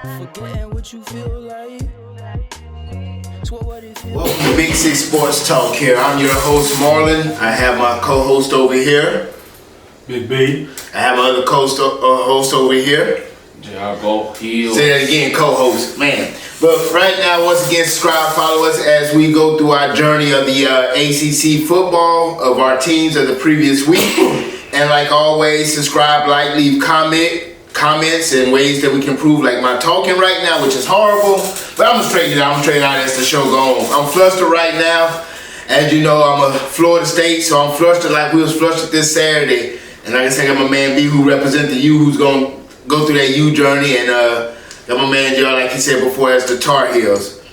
Forgetting what you feel like. Welcome to Big Six Sports Talk here. I'm your host, Marlon. I have my co-host over here, Big B. I have my other host over here. Go Hill. Say that again, co-host. Man. But right now, once again, subscribe, follow us as we go through our journey of the ACC football, of our teams of the previous week. And like always, subscribe, like, leave comments and ways that we can improve, like my talking right now, which is horrible. But I'm gonna straighten it out. I'm straighten out as the show goes on. I'm flustered right now. As you know, I'm a Florida State, so I'm flustered like we was flustered this Saturday. And like I said, I got my man B who represents the U, who's gonna go through that U journey, and got my man Joe, like he said before, as the Tar Heels.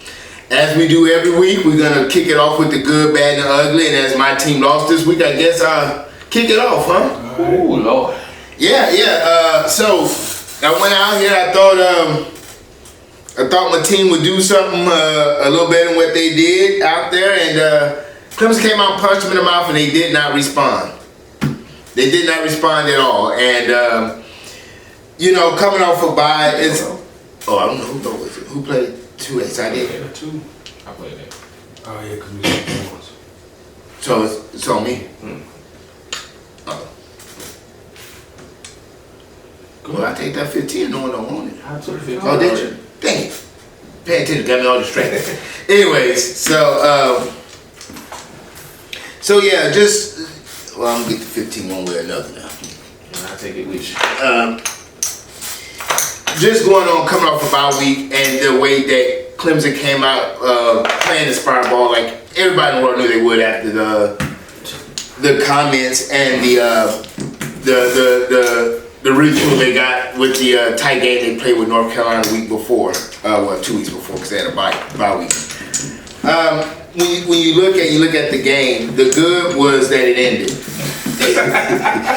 As we do every week, we're gonna kick it off with the good, bad, and the ugly. And as my team lost this week, I guess I'll kick it off, huh? Oh Lord. Yeah. So I went out here. I thought my team would do something a little better than what they did out there, and Clemson came out and punched them in the mouth, and they did not respond. They did not respond at all, and coming off a bye, it's I don't know who played 2X. I did. Yeah, 2. I played that. Oh yeah, because we got the ones. So it's on me. Well, I take that 15. No one don't want it. I took 15. Oh, did you? Dang it. Pay attention. Got me all distracted. Anyways, so yeah, I'm gonna get the 15 one way or another now. And I take it with you. Just going on, coming off a bye week, and the way that Clemson came out playing inspired ball, like everybody in the world knew they would after the comments and the ritual they got with the tight game they played with North Carolina the week before, 2 weeks before, because they had a bye week. When you look at the game, the good was that it ended.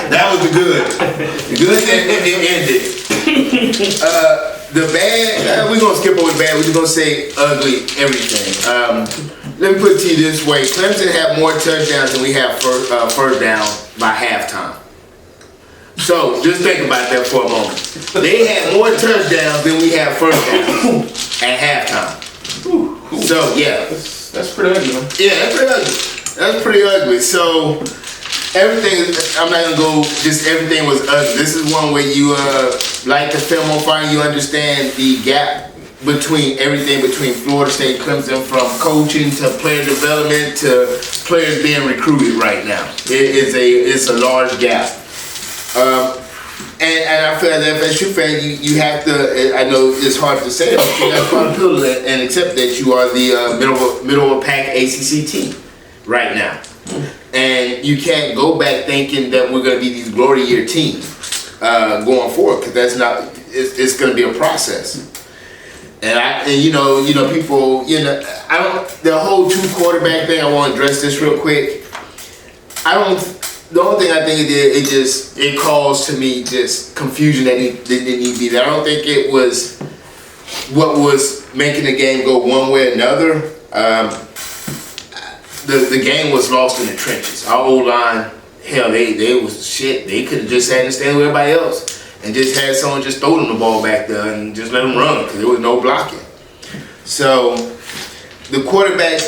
That was the good. The good that it ended. The bad, we're gonna skip over the bad. We're just gonna say ugly everything. Let me put it to you this way: Clemson had more touchdowns than we have first down by halftime. So just think about that for a moment. They had more touchdowns than we have first downs at halftime. So yeah, that's pretty ugly, man. Yeah, that's pretty ugly. So everything, I'm not gonna go. Just everything was ugly. This is one where you like the film on fire. You understand the gap between everything between Florida State and Clemson, from coaching to player development to players being recruited right now. It's a large gap. And I feel as an FSU fan, you have to, I know it's hard to say, but you have to put a pill and accept that you are the middle of a pack ACC team right now. And you can't go back thinking that we're going to be these glory year teams going forward, because that's not, it's going to be a process. And people, the whole 2 quarterback thing, I want to address this real quick. The only thing I think it did, it caused to me just confusion that didn't need to be there. I don't think it was what was making the game go one way or another. The game was lost in the trenches. Our O-line, hell, they was shit. They could have just had to stand with everybody else and just had someone just throw them the ball back there and just let them run, because there was no blocking. So the quarterback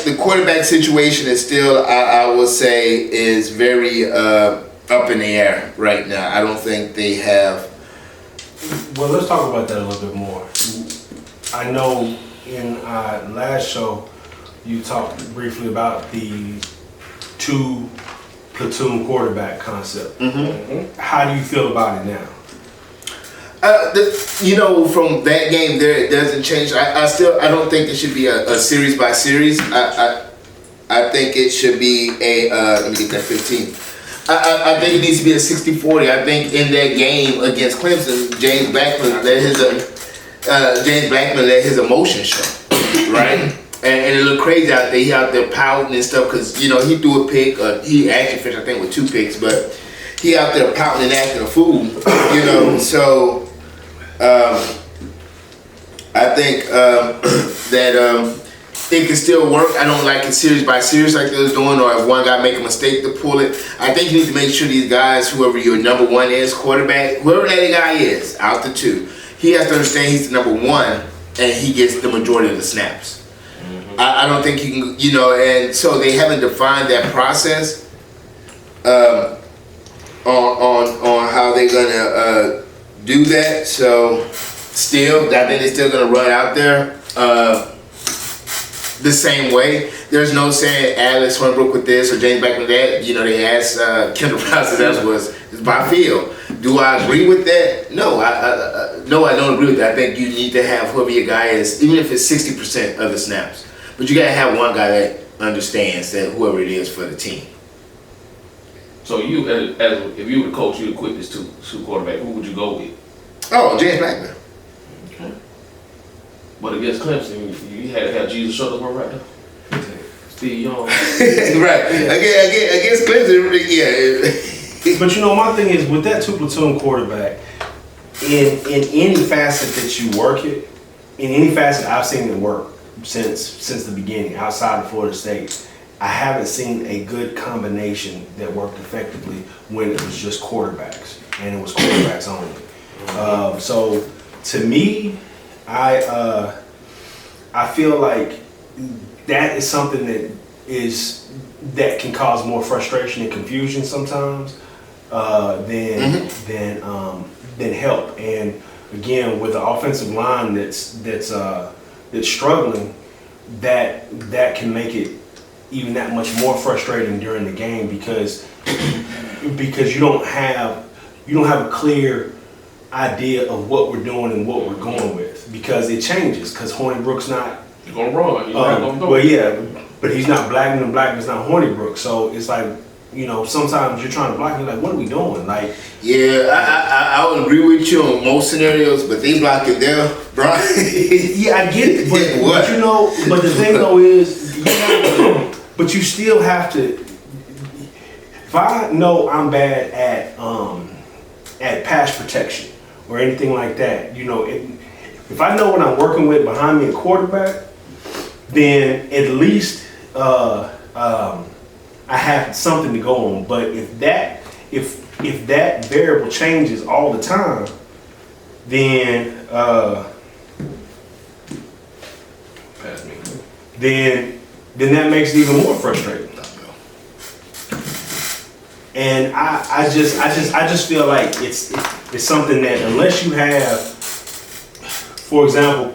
situation is still, I would say, is very up in the air right now. I don't think they have. Well, let's talk about that a little bit more. I know in our last show you talked briefly about the 2 platoon quarterback concept. Mm-hmm. How do you feel about it now? From that game there, it doesn't change. I don't think it should be a series by series. I think it should be let me get that 15. I think it needs to be a 60-40. I think in that game against Clemson, James Blackman let his emotions show, right? And it looked crazy out there. He out there pouting and stuff, because he threw a pick. He actually finished, I think, with 2 picks, but he out there pouting and acting a fool. So I think that it can still work. I don't like it series by series like they was doing, or if one guy make a mistake to pull it. I think you need to make sure these guys, whoever your number 1 is, quarterback, whoever that guy is, out the 2, he has to understand he's the number one, and he gets the majority of the snaps. I don't think you can, and so they haven't defined that process on how they're gonna do that. So still, I think they're still gonna run out there the same way. There's no saying Alex Hornbrook with this or James Blackman that. They asked Kendall Rouse that was by feel. Do I agree with that? No, no, I don't agree with that. I think you need to have whoever your guy is, even if it's 60% of the snaps. But you gotta have one guy that understands that whoever it is for the team. So you, as if you were the coach, you'd quit this two quarterback. Who would you go with? Oh, James Blackman. Okay. But against Clemson, you had to have Jesus Shuttlesworth right there. Steve Young. Right. Against Clemson, yeah. But my thing is with that 2 platoon quarterback, in any facet that you work it, in any facet I've seen it work since the beginning, outside of Florida State, I haven't seen a good combination that worked effectively when it was just quarterbacks and it was quarterbacks only. So to me, I feel like that is something that can cause more frustration and confusion sometimes than help. And again, with the offensive line that's struggling, that can make it even that much more frustrating during the game because you don't have a clear idea of what we're doing and what we're going with because it changes because Hornibrook's not. You're gonna run. You're not gonna throw. Well, yeah, but he's not Blackman and Blackman's not Hornibrook, so it's like. Sometimes you're trying to block. You're like, what are we doing? Like, yeah, I would agree with you on most scenarios, but they block it there, bro. Yeah, I get it, but but the thing though is, but you still have to. If I know I'm bad at pass protection or anything like that, if I know what I'm working with behind me at quarterback, then at least I have something to go on. But if that variable changes all the time, then then that makes it even more frustrating. And I just feel like it's something that unless you have, for example,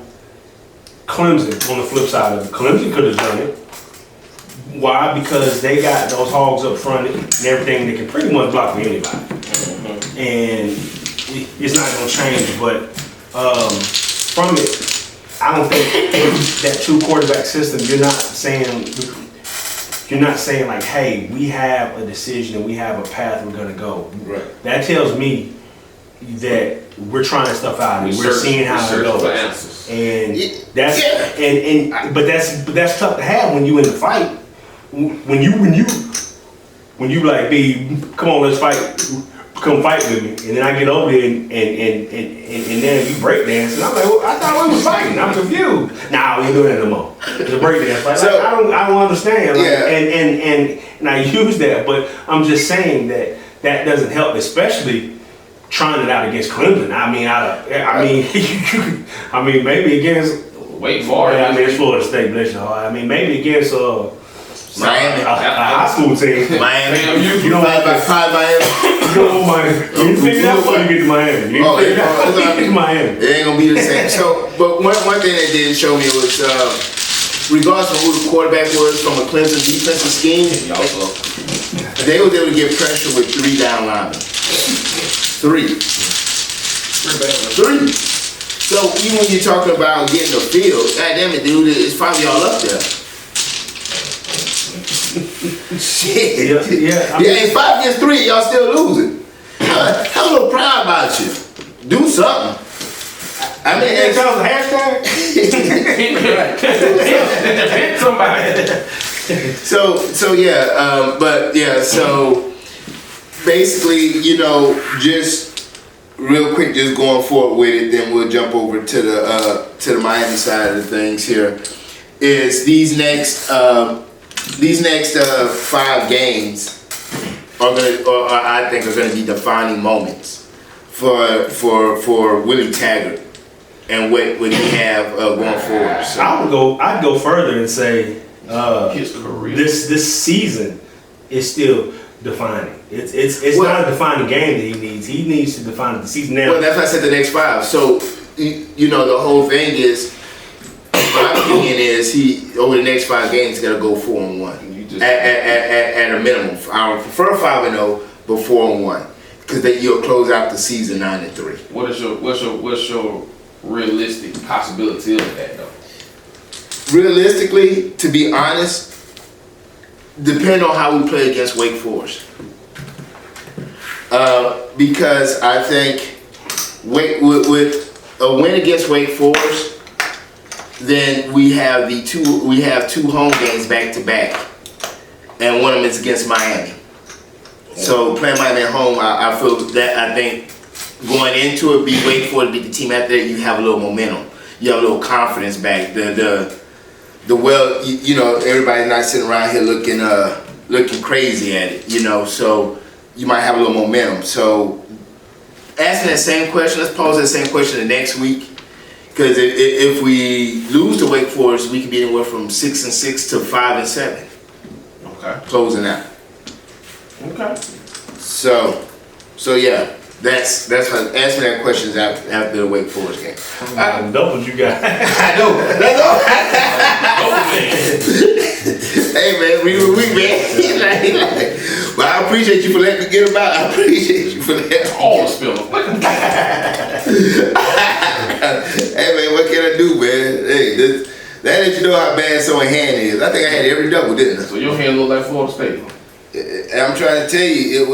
Clemson on the flip side of it, Clemson could have done it. Why? Because they got those hogs up front and everything that can pretty much block with anybody. And it's not going to change, but from it, I don't think that 2 quarterback system, you're not saying like, hey, we have a decision and we have a path we're going to go. Right. That tells me that we're trying stuff out and we're seeing how it goes. And that's but that's tough to have when you in the fight. When you like, babe, come on, let's fight, come fight with me, and then I get over there and then you break dance, and I'm like, well, I thought we was fighting. I'm confused. Nah, we ain't doing that no more. It's a break dance. Like, I don't understand. Like, and I use that, but I'm just saying that doesn't help, especially trying it out against Clemson. I mean, maybe against. Wait for it. I mean, it's Florida State, bless your heart. I mean, maybe against Miami, a high school team. Miami, you don't like Miami. You don't want Miami. You figure that when you get to Miami. You figure that when you get to Miami. It ain't gonna be the same. So, but one thing that did show me was, regardless of who the quarterback was from a Clemson defensive scheme, they was able to get pressure with 3 down linemen. 3. So even when you're talking about getting the field, goddamn it, dude, it's 5 of y'all up there. Shit. Yeah. It's 5 against 3, y'all still losing. Have a little pride about you. Do something. I mean, that was a hashtag. So basically, just real quick, just going forward with it, then we'll jump over to the Miami side of the things here. Is these next 5 games I think are gonna be defining moments for Willie Taggart and what you have going forward. So. I'd go further and say His career. this season is still defining. It's not a defining game that he needs. He needs to define the season now. Well, that's why I said the next 5. So you know the whole thing is. My opinion is he over the next 5 games got to go 4-1 at a minimum. I would prefer 5-0, but 4-1 because you'll close out the season 9-3. What's your realistic possibility of that though? Realistically, to be honest, depend on how we play against Wake Forest. Because I think with a win against Wake Forest. Then we have 2 home games back to back, and one of them is against Miami. So playing Miami at home, I feel that I think going into it, be Wake Forest, beat the team after that, you have a little momentum, you have a little confidence back. Everybody's not sitting around here looking crazy at it, So you might have a little momentum. So asking that same question, let's pose that same question the next week. Because if we lose to Wake Forest, we could be anywhere from 6-6 to 5-7. Okay. Closing out. Okay. So yeah, that's how. Ask me that questions after the Wake Forest game. Doubles you got. I know. That's all. Hey man, we man. But I appreciate you for letting me get them out. I appreciate you for that. All spill. Hey man, what can I do, man? Hey, that lets you know how bad someone's hand is. I think I had every double, didn't I? So your hand look like Florida State. And I'm trying to tell you, it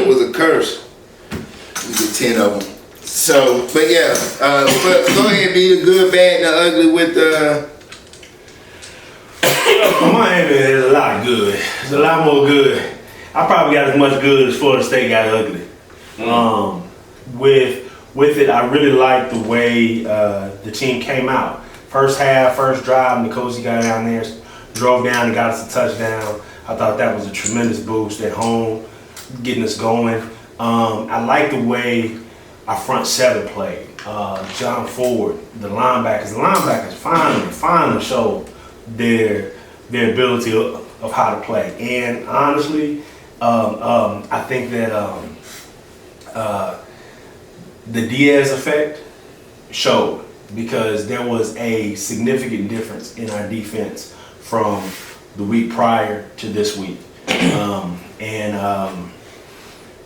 was a curse. You get 10 of them. So, but yeah, but go ahead, be the good, bad, and the ugly with Miami is a lot good. It's a lot more good. I probably got as much good as Florida State got ugly. With it, I really like the way the team came out. First half, first drive, Nkosi got down there, drove down and got us a touchdown. I thought that was a tremendous boost at home, getting us going. I like the way our front 7 played. John Ford, the linebackers finally showed their ability of how to play. And honestly, I think that the Diaz effect showed because there was a significant difference in our defense from the week prior to this week.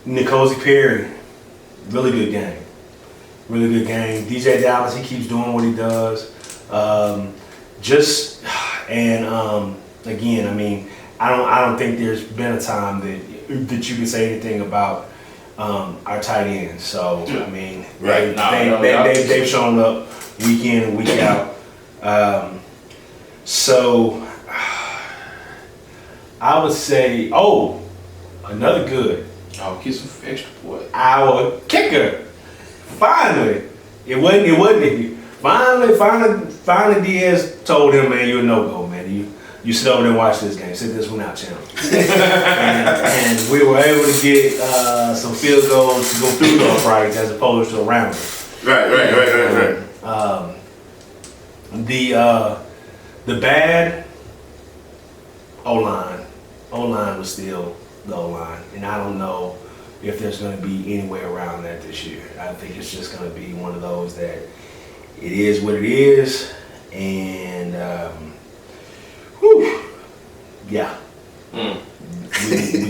Nkosi Perry, really good game. Really good game. DJ Dallas, he keeps doing what he does. Again, I mean, I don't think there's been a time that you can say anything about our tight ends. So I mean, they've shown up week in and week out. So I would say, another good. Oh, get some extra point. Our kicker. Finally, it wasn't. Finally, Diaz told him, man, you're a no-go, man. You sit over there and watch this game. Sit this one out, channel. and we were able to get some field goals to go through those rights as opposed to around them. Right. The bad O-line was still the O-line, and I don't know if there's going to be any way around that this year. I think it's just going to be one of those that it is what it is, and yeah, we're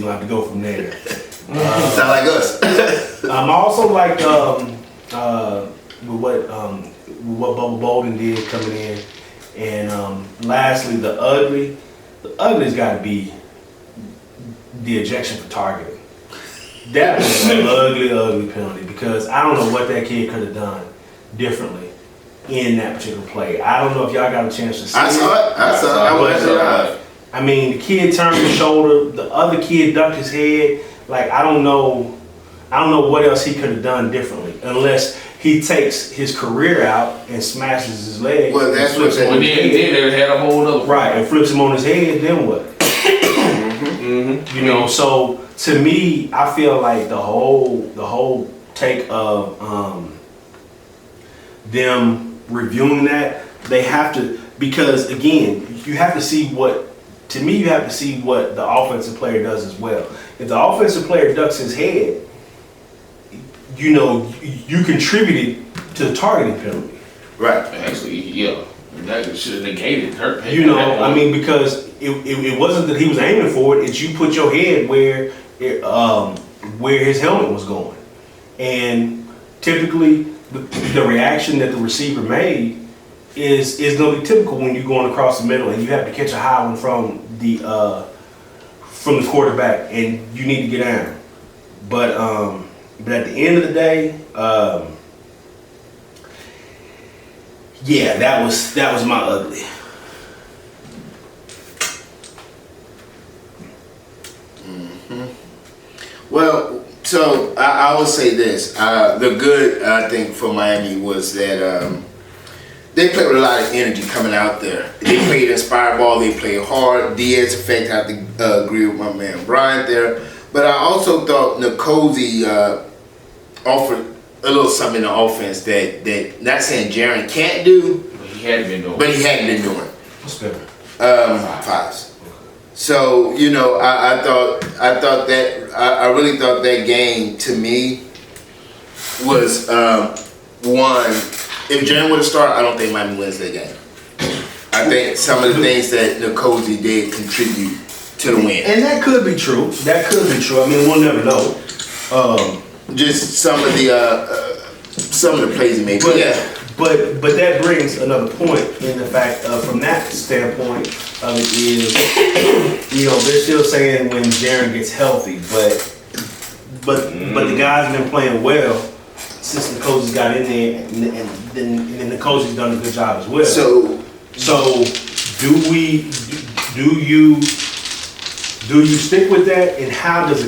gonna have to go from there. Sound like us. I'm also like with what Bubba Bolden did coming in, and lastly the ugly's got to be the ejection for targeting. That was an ugly penalty because I don't know what that kid could have done differently in that particular play. I don't know if y'all got a chance to see I saw it. I mean, the kid turned his shoulder, the other kid ducked his head. Like, I don't know what else he could have done differently unless he takes his career out and smashes his leg. Well, that's what When they had a whole other right, and flips him on his head, then what? You know, so to me, I feel like the whole take of them reviewing that, they have to, because again, you have to see what the offensive player does as well. If the offensive player ducks his head, you contributed to the targeting penalty. Right. Actually, yeah. That should have negated her. Because it wasn't that he was aiming for it. It's you put your head where his helmet was going. And typically, the reaction that the receiver made is going to be typical when you're going across the middle and you have to catch a high one from the quarterback and you need to get down. But at the end of the day, that was my ugly. Well, so I will say this. The good, I think, for Miami was that they played with a lot of energy coming out there. They played inspired ball. They played hard. Diaz effect, I have to agree with my man Bryant there. But I also thought Nkosi offered a little something in the offense that not saying Jaren can't do, But he hadn't been doing. What's better? Fives. So I really thought that game to me was one. If Jaren would have started, I don't think Miami wins that game. I think some of the things that Nkosi did contribute to the win. And that could be true. I mean, we'll never know. Just some of the plays he made. But that brings another point in the fact of, from that standpoint of it is, they're still saying when Jaren gets healthy, but the guys have been playing well since Nicosi's got in there, and then Nicosi's done a good job as well. So do you stick with that, and how does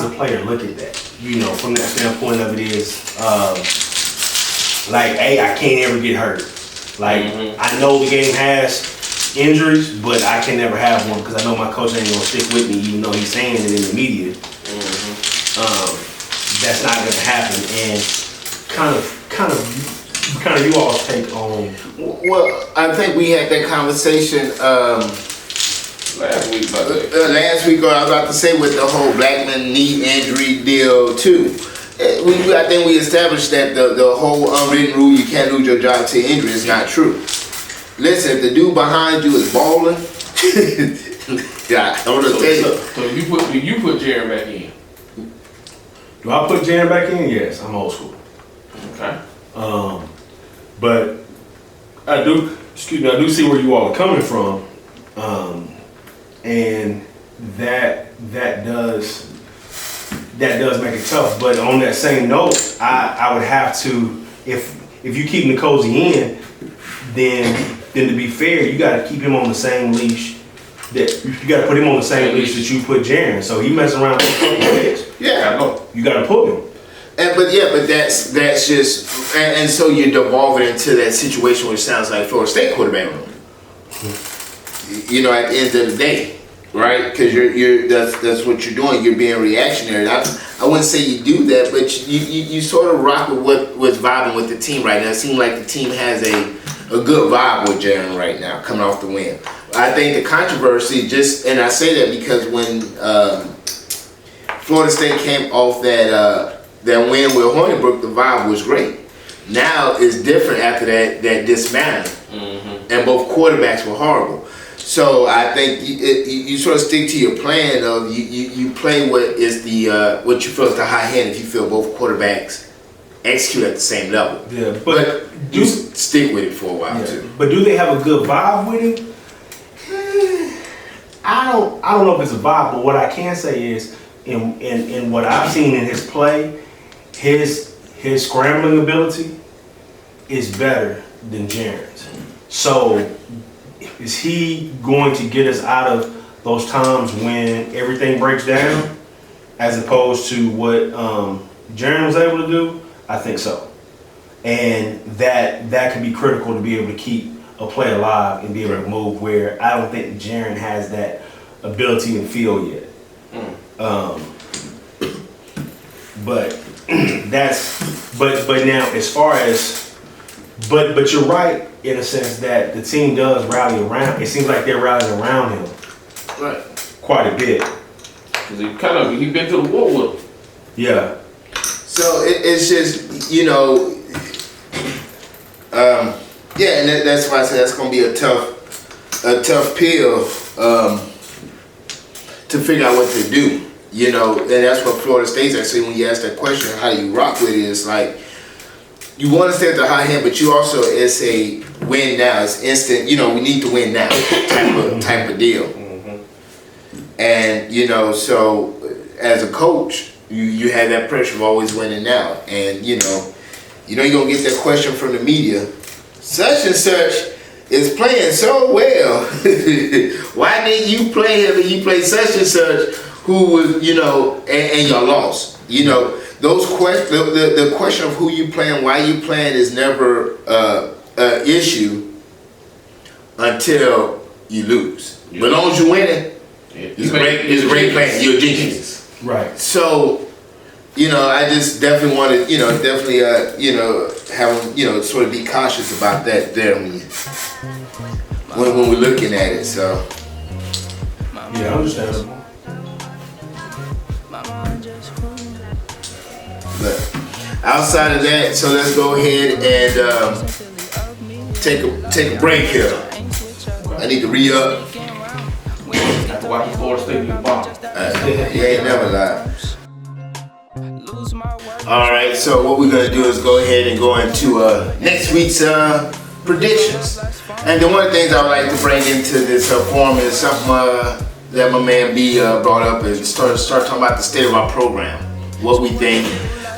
a player look at that? From that standpoint of it is, hey, I can't ever get hurt. I know the game has injuries, but I can never have one because I know my coach ain't gonna stick with me, even though he's saying it in the media. That's not gonna happen. And kind of you all take on. Well, I think we had that conversation last week. Last week, or I was about to say, with the whole Blackman knee injury deal too. I think we established that the whole unwritten rule, you can't lose your job to injury, is not true. Listen, if the dude behind you is balling, I'm gonna tell you. So you put Jaren back in. Do I put Jaren back in? Yes, I'm old school. Okay. But I do see where you all are coming from, and that does make it tough. But on that same note, I would have to, if you keep Nkosi in, then to be fair, you got to keep him on the same leash. That you got to put him on the same leash that you put Jaren. So he messing around with legs. Yeah, you got to pull him. But that's just, and so you're devolving into that situation which sounds like Florida State quarterback room. At the end of the day, right? Because that's what you're doing. You're being reactionary. I wouldn't say you do that, but you sort of rock with what's vibing with the team right now. It seems like the team has a good vibe with Jaren right now, coming off the win. I think the controversy and I say that because when Florida State came off that win with Hornibrook, the vibe was great. Now it's different after that dismantling, and both quarterbacks were horrible. So I think you sort of stick to your plan of you play what is what you feel is the high hand if you feel both quarterbacks execute at the same level. Yeah, but you stick with it for a while too. But do they have a good vibe with him? I don't know if it's a vibe, but what I can say is in what I've seen in his play, his scrambling ability is better than Jaren's. So is he going to get us out of those times when everything breaks down, as opposed to what Jaren was able to do? I think so. And that can be critical to be able to keep a play alive and be able to move, where I don't think Jaren has that ability and feel yet. But that's But now, as far as, but you're right in a sense that the team does rally around. It seems like they're rallying around him Right. quite a bit. Because he been to the war with him. Yeah. So it's just, yeah, and that's why I said that's gonna be a tough pill to figure out what to do. And that's what Florida State's actually, when you ask that question, how do you rock with it? It's like you want to stay at the high end, but you also, it's a win now. It's instant. We need to win now type of deal. And so as a coach, you have that pressure of always winning now, and you're gonna get that question from the media. Such and such is playing so well. Why didn't you play him and you play such and such who was, and y'all lost? Those questions, the question of who you playing, why you playing is never an issue until you lose. But as long as you winning, it's a great plan. You're a genius. Right. So, I just definitely want to, have, sort of be cautious about that there when we're looking at it. So, Yeah, understandable. but outside of that, so let's go ahead and take a break here. I need to re-up. After watching Florida State be bomb. You ain't never lied. Alright, so what we're going to do is go ahead and go into next week's predictions. And then one of the things I would like to bring into this forum is something that my man B brought up, is start talking about the state of our program. What we think,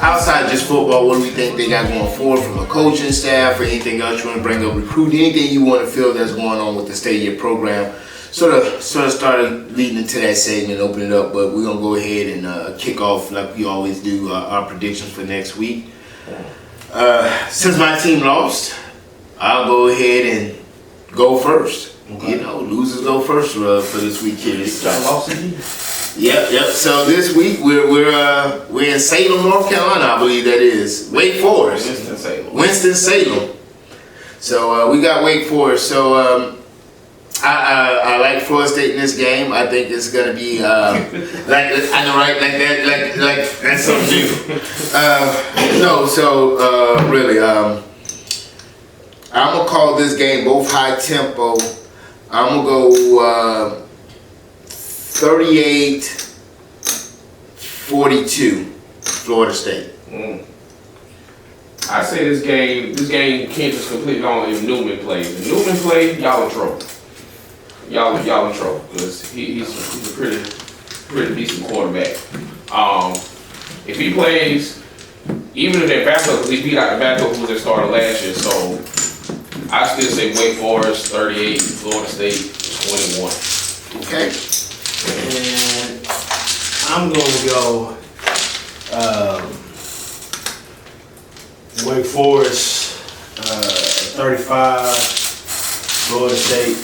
outside just football, what do we think they got going forward from a coaching staff, or anything else you want to bring up, recruiting, anything you want to feel that's going on with the state of your program. Sort of started leading into that segment, open it up, but we're gonna go ahead and kick off like we always do our predictions for next week. Since my team lost, I'll go ahead and go first. Okay. Losers go first for this week here. Lost again. Yep. So this week we're in Salem, North Carolina, I believe that is. Wake Forest. Winston-Salem. So we got Wake Forest. So I like Florida State in this game. I think it's gonna be like I know, right? Like that's something new. No, so really, I'm gonna call this game both high tempo. I'm gonna go 38-42, Florida State. I say this game can't just completely on if Newman plays. If Newman plays, y'all in trouble. Y'all in trouble because he's a pretty decent quarterback. If he plays, even if they're backup, because he beat out the backup who was their starter last year, so I still say Wake Forest 38, Florida State 21. Okay. And I'm gonna go Wake Forest 35, Florida State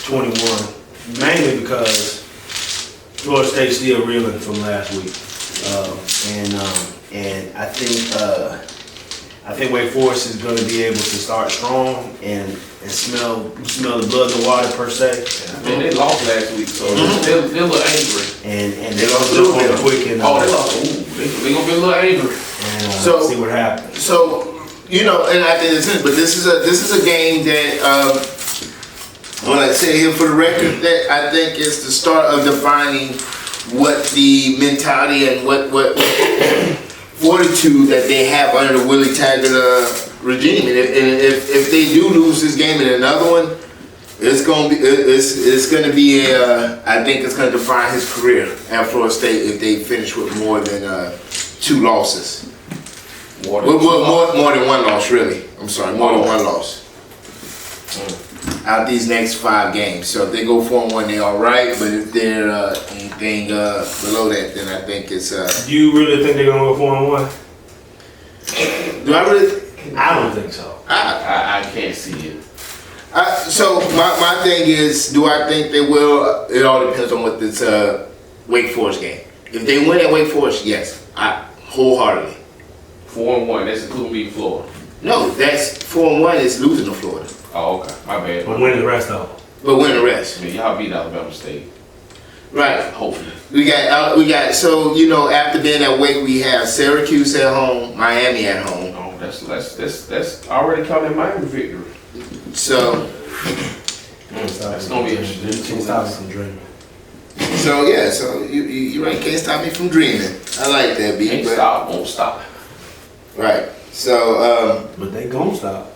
21, mainly because Florida State's still reeling from last week, and I think Wake Forest is going to be able to start strong and smell the blood in the water per se. And they lost last week, so they're a little angry. And they're going to jump on it quick and they lost. They're going to be a little angry. And So- see what happens. So and I think this is a game that. When I say here for the record, that I think it's the start of defining what the mentality and what fortitude that they have under the Willie Taggart regime. And if they do lose this game in another one, it's gonna be I think it's gonna define his career at Florida State if they finish with more than 2 losses. More than one loss, really. I'm sorry, more than one loss. Out these next 5 games. So if they go 4-1, they're all right. But if they're anything below that, then I think it's. Do you really think they're gonna go 4-1? Do I really? I don't think so. I can't see it. So my thing is, do I think they will? It all depends on what this Wake Forest game. If they win at Wake Forest, yes, wholeheartedly. 4-1. That's including beating Florida. No, that's 4-1 is losing to Florida. Oh, okay. My bad. But winning the rest of them. But win the rest. I mean, y'all beat Alabama State. Right. Hopefully. We got. So after being that week, we have Syracuse at home, Miami at home. Oh, that's already counting Miami victory. So That's gonna be interesting. Can't stop us from dreaming. So you right. Can't stop me from dreaming. I like that, B. Can't but- stop, won't stop. Right. So But they gon' stop.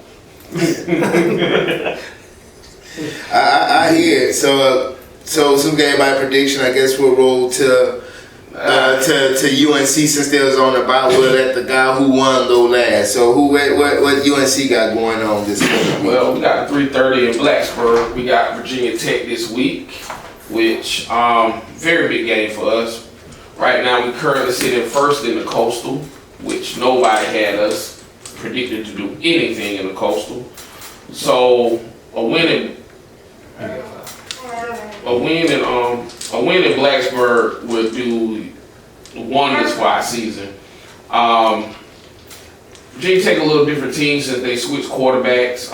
I hear it. So some game by prediction. I guess we'll roll to UNC since they was on the bye. We'll let the guy who won go last. So what UNC got going on this week? Well, we got 3:30 in Blacksburg. We got Virginia Tech this week, which very big game for us. Right now, we currently sitting first in the Coastal, which nobody had us predicted to do anything in the Coastal. So a win in Blacksburg would do wonders for our season. Virginia Tech a little different team since they switched quarterbacks.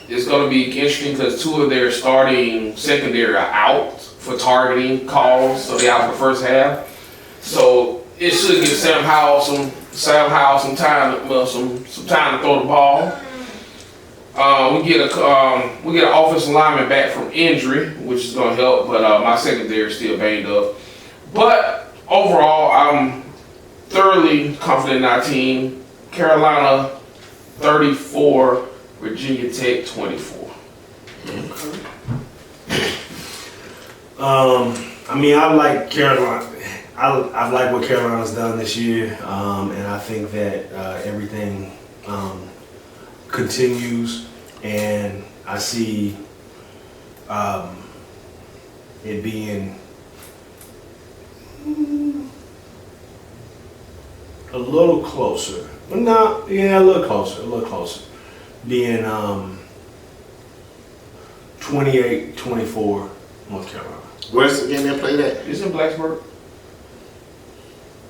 It's going to be interesting because two of their starting secondary are out for targeting calls, so they're out for the first half. So it should give Sam Howell some time to throw the ball. We get an offensive lineman back from injury, which is going to help, but my secondary is still banged up. But overall, I'm thoroughly confident in our team. Carolina 34, Virginia Tech 24. I like Carolina. I like what Carolina's done this year, and I think that everything continues, and I see it being a little closer. A little closer. Being 28-24 North Carolina. Where's the game they played at? It's in Blacksburg.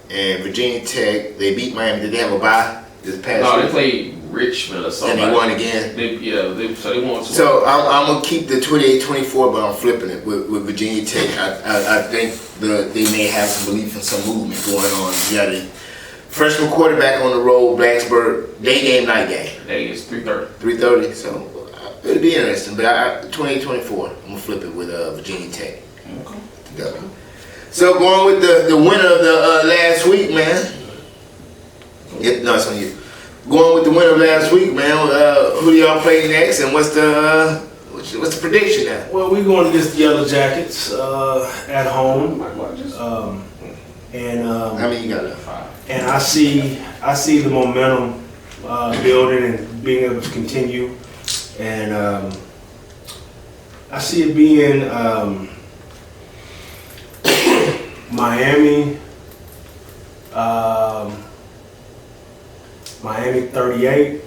And Virginia Tech, they beat Miami. Did they have a bye this past No, week? they played Richmond or something. And they won again. They won. So I'm gonna keep the 28-24, but I'm flipping it with Virginia Tech. I think they may have some belief in some movement going on. You got a freshman quarterback on the road, Blacksburg, day game, night game. Day is 3:30. 3:30. So it'll be interesting. But 28-24, I'm gonna flip it with Virginia Tech. Okay. Yeah. So going with the winner of the last week, man. No, it's on you. Going with the winner of last week, man. Who do y'all play next, and what's the prediction now? Well, we're going against the Yellow Jackets at home, and I mean, you got it. and I see the momentum building and being able to continue, and I see it being Miami 38,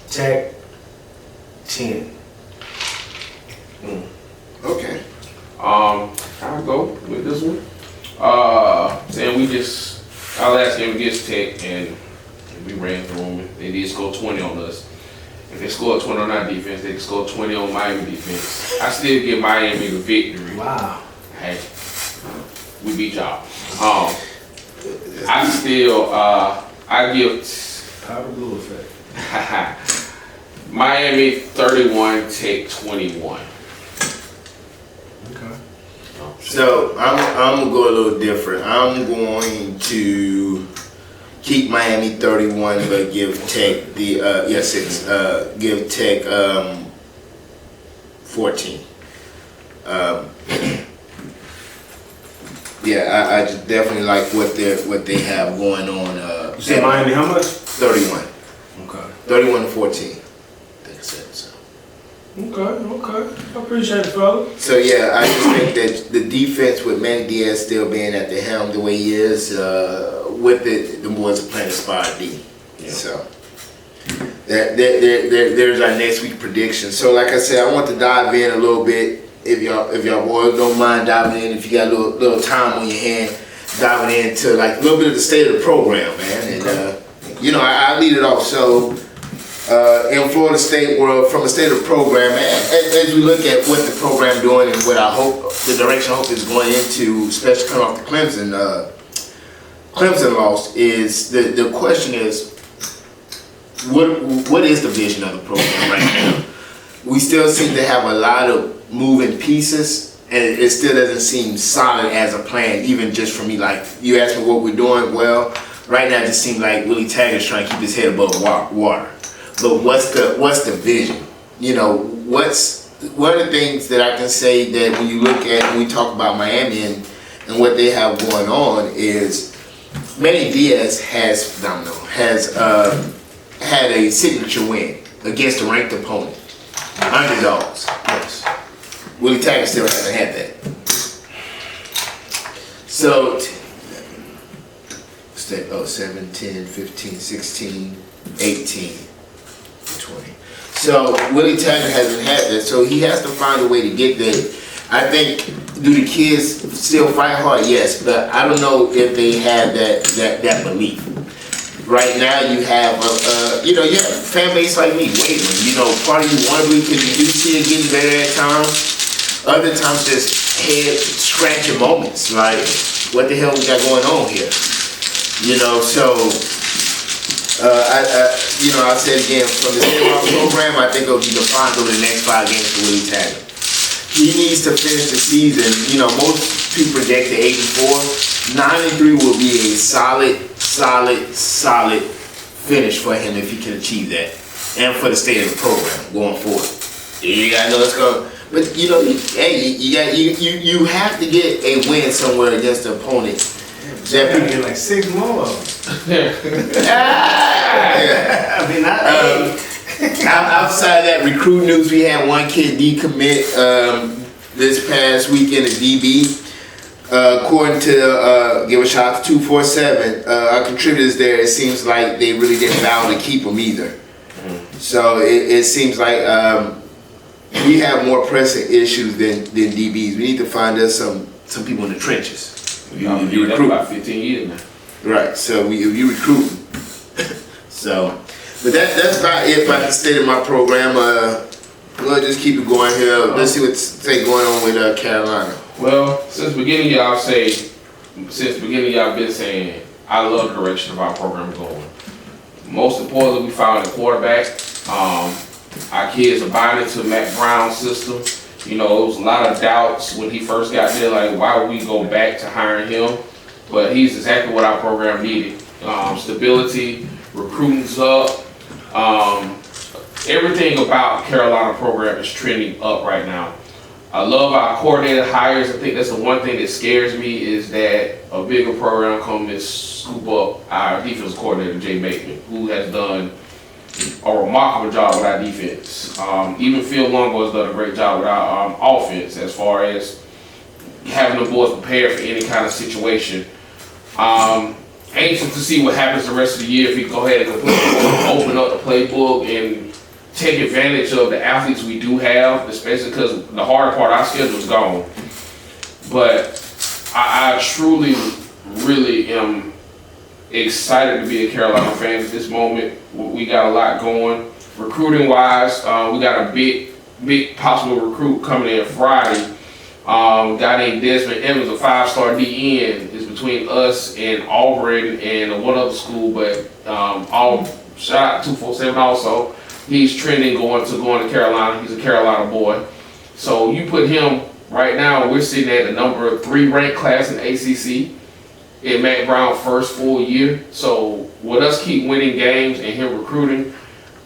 Tech 10. Okay. I'll go with this one. Saying our last game against Tech, and we ran through them. They did score 20 on us. If they scored 20 on our defense, they could score 20 on Miami defense. I still give Miami the victory. Wow. Hey, we beat y'all. I give Powder blue effect. Miami 31, Tech 21. Okay. So I'm gonna go a little different. I'm going to keep Miami 31, but give Tech give Tech 14. I just definitely like what they have going on. You said Miami how much? 31. Okay. 31-14. I think I said it, so. Okay. I appreciate it, fella. So yeah, I just think that the defense with Manny Diaz still being at the helm the way he is, with it, the boys are playing a spot D. Yeah. So there's our next week prediction. So like I said, I want to dive in a little bit. If y'all boys don't mind diving in, if you got a little time on your hand, diving into like a little bit of the state of the program, man. And you know, I lead it off. So in Florida State world, from a state of the program, as we look at what the program doing and what I hope, the direction I hope is going into, especially coming off the Clemson loss, is the question is, what is the vision of the program right now? We still seem to have a lot of moving pieces, and it still doesn't seem solid as a plan, even just for me. Like, you asked me what we're doing, well, right now it just seems like Willie Taggart's trying to keep his head above water. But what's the vision? You know, one of the things that I can say that when you look at, when we talk about Miami and what they have going on is, Manny Diaz has had a signature win against a ranked opponent. Underdogs. Yes. Willie Taggart still hasn't had that. So, 7, 10, 15, 16, 18, 20. So, Willie Taggart hasn't had that, so he has to find a way to get there. I think, do the kids still fight hard? Yes, but I don't know if they have that belief. Right now, you have you have a fan base like me waiting. You know, part of you want to believe because you do see it getting better at times. Other times, just head scratching moments. Like, what the hell we got going on here? You know, so I said again, from the state of our program, I think it'll be defined over the next 5 games for Willie Taggart. He needs to finish the season. You know, most people project the 8-4. 9-3 will be a solid finish for him if he can achieve that, and for the state of the program going forward. You gotta know it's going. But you know, you have to get a win somewhere against the opponent. That people get like 6 more. Outside that recruit news, we had one kid decommit this past weekend at DB. According to give a shout out to 247, our contributors there, it seems like they really didn't vow to keep him either. So it seems like we have more pressing issues than DBs. We need to find us some people in the trenches. You recruit about 15 years now. Right. So you recruit. So, but that's about it about the state of my program. We'll just keep it going here. Let's see what's going on with Carolina. Well, since the beginning y'all been saying, I love the direction of our program going. Most importantly, we found a quarterback. Our kids are buying into Matt Brown's system. You know, there was a lot of doubts when he first got there, like, why would we go back to hiring him? But he's exactly what our program needed. Stability, recruiting's up. Everything about Carolina program is trending up right now. I love our coordinator hires. I think that's the one thing that scares me is that a bigger program come and scoop up our defensive coordinator, Jay Bateman, who has done a remarkable job with our defense. Even Phil Longo has done a great job with our offense as far as having the boys prepared for any kind of situation. Anxious to see what happens the rest of the year if we go ahead and completely open up the playbook and take advantage of the athletes we do have, especially because the harder part of our schedule is gone. But I truly, really am excited to be a Carolina fan at this moment. We got a lot going. Recruiting wise, we got a big possible recruit coming in Friday. A guy named Desmond Evans, a 5-star DN, is between us and Auburn and one other school, but shout out to 247 also. He's trending going to Carolina. He's a Carolina boy. So you put him right now, we're sitting at the number 3 ranked class in ACC in Matt Brown's first full year. So with us keep winning games and him recruiting,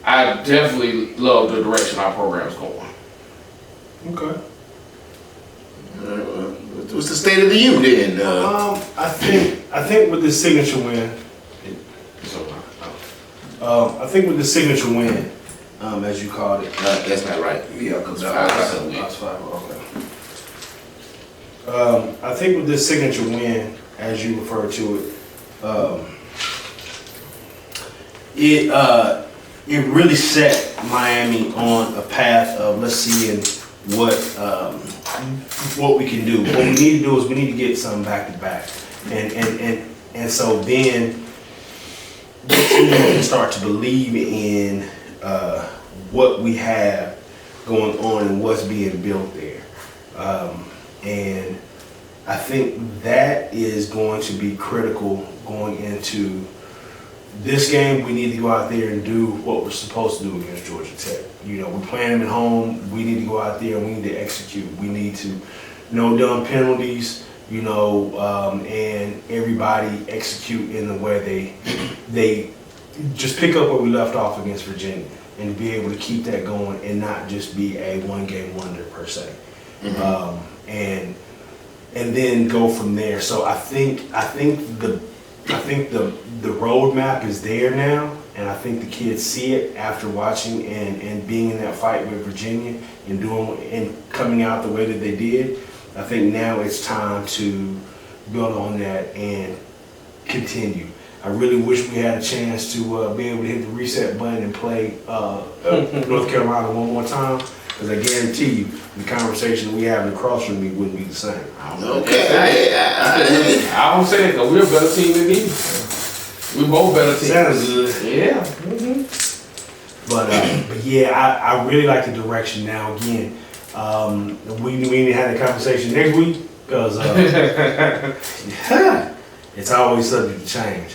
I definitely love the direction our program's going. Okay. What's the state of the union? I think with the signature win. I think with the signature win, as you called it. That's not right. Yeah, because I think with this signature win, as you refer to it, it really set Miami on a path of let's see what we can do. What we need to do is we need to get something back to back. And so then the team can start to believe in what we have going on and what's being built there. And I think that is going to be critical going into this game. We need to go out there and do what we're supposed to do against Georgia Tech. You know, we're playing them at home. We need to go out there and we need to execute. We need to no dumb penalties, you know, and everybody execute in the way they just pick up where we left off against Virginia and be able to keep that going and not just be a one-game wonder per se. And then go from there. So I think the roadmap is there now, and I think the kids see it after watching and being in that fight with Virginia and doing and coming out the way that they did. I think now it's time to build on that and continue. I really wish we had a chance to be able to hit the reset button and play North Carolina one more time, because I guarantee you the conversation we have across from me wouldn't be the same. Okay. I don't say that though. We're a better team than me. We're both better teams. Sounds good. Yeah. But yeah, I really like the direction now. Again, we need to have the conversation next week because it's always subject to change.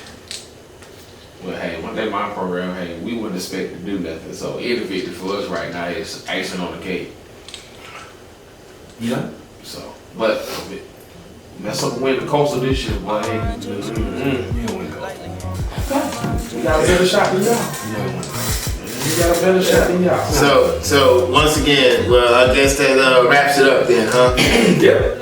Well, hey, one day my program, hey, we wouldn't expect to do nothing. So individually for us right now is icing on the cake. Yeah. So, but mess up and win the Coastal this year, boy. You don't win gold. We got a better shot than y'all. You don't win gold. We got a better shot than y'all. So once again, well, I guess that wraps it up then, huh? Yep.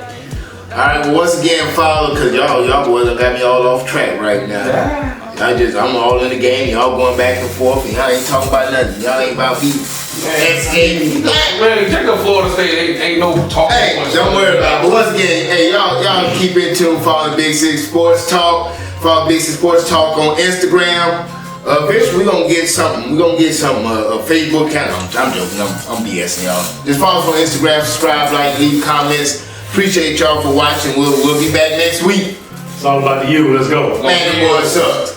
All right. Well, once again, follow because y'all boys done got me all off track right now. I'm all in the game. Y'all going back and forth, and y'all ain't talking about nothing. Y'all ain't about beat X8. Man, check out Florida State. Ain't no talk. Hey, don't worry about it. But once again, hey, y'all keep in tune. Follow Big Six Sports Talk. Follow Big Six Sports Talk on Instagram. Eventually, we're gonna get something. We're gonna get something. A Facebook account. I'm joking. I'm BSing y'all. Just follow us on Instagram. Subscribe, like, leave comments. Appreciate y'all for watching. We'll be back next week. It's all about the you. Let's go. Man, the boys up.